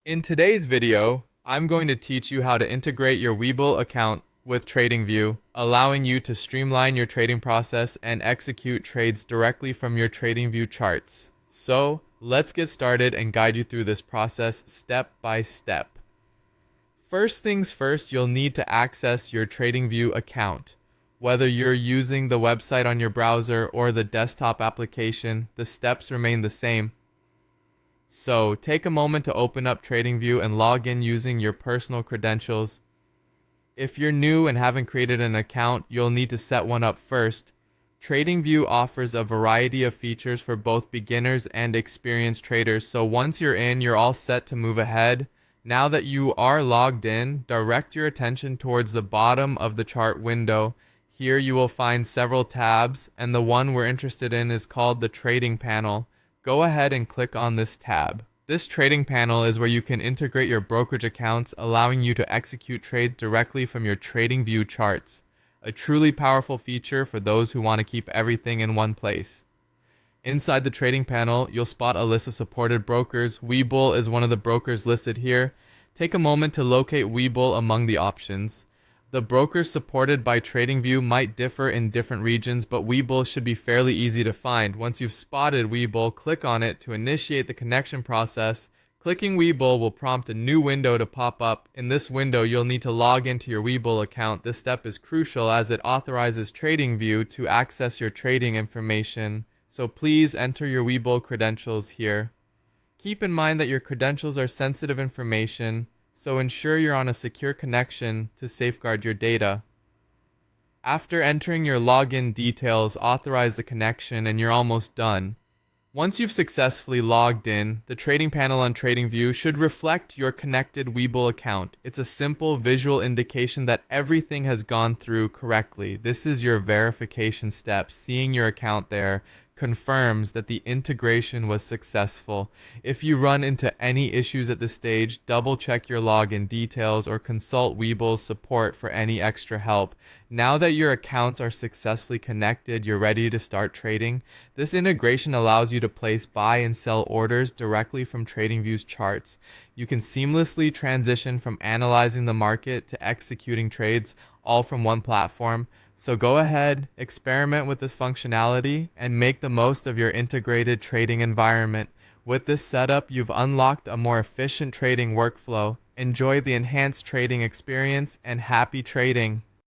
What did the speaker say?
In today's video, I'm going to teach you how to integrate your Webull account with TradingView, allowing you to streamline your trading process and execute trades directly from your TradingView charts. So, let's get started and guide you through this process step by step. First things first, you'll need to access your TradingView account. Whether you're using the website on your browser or the desktop application, the steps remain the same. So take a moment to open up TradingView and log in using your personal credentials. If you're new and haven't created an account, you'll need to set one up first. TradingView offers a variety of features for both beginners and experienced traders, so once you're in, you're all set to move ahead. Now that you are logged in, direct your attention towards the bottom of the chart window. Here you will find several tabs, and the one we're interested in is called the Trading Panel. Go ahead and click on this tab. This trading panel is where you can integrate your brokerage accounts, allowing you to execute trades directly from your TradingView charts. A truly powerful feature for those who want to keep everything in one place. Inside the trading panel, you'll spot a list of supported brokers. Webull is one of the brokers listed here. Take a moment to locate Webull among the options. The brokers supported by TradingView might differ in different regions, but Webull should be fairly easy to find. Once you've spotted Webull, click on it to initiate the connection process. Clicking Webull will prompt a new window to pop up. In this window, you'll need to log into your Webull account. This step is crucial as it authorizes TradingView to access your trading information. So please enter your Webull credentials here. Keep in mind that your credentials are sensitive information, so ensure you're on a secure connection to safeguard your data. After entering your login details, authorize the connection and you're almost done. Once you've successfully logged in, the trading panel on TradingView should reflect your connected Webull account. It's a simple visual indication that everything has gone through correctly. This is your verification step. Seeing your account there confirms that the integration was successful. If you run into any issues at this stage, double check your login details or consult Webull's support for any extra help. Now that your accounts are successfully connected, you're ready to start trading. This integration allows you to place buy and sell orders directly from TradingView's charts. You can seamlessly transition from analyzing the market to executing trades, all from one platform. So go ahead, experiment with this functionality, and make the most of your integrated trading environment. With this setup, you've unlocked a more efficient trading workflow. Enjoy the enhanced trading experience and happy trading.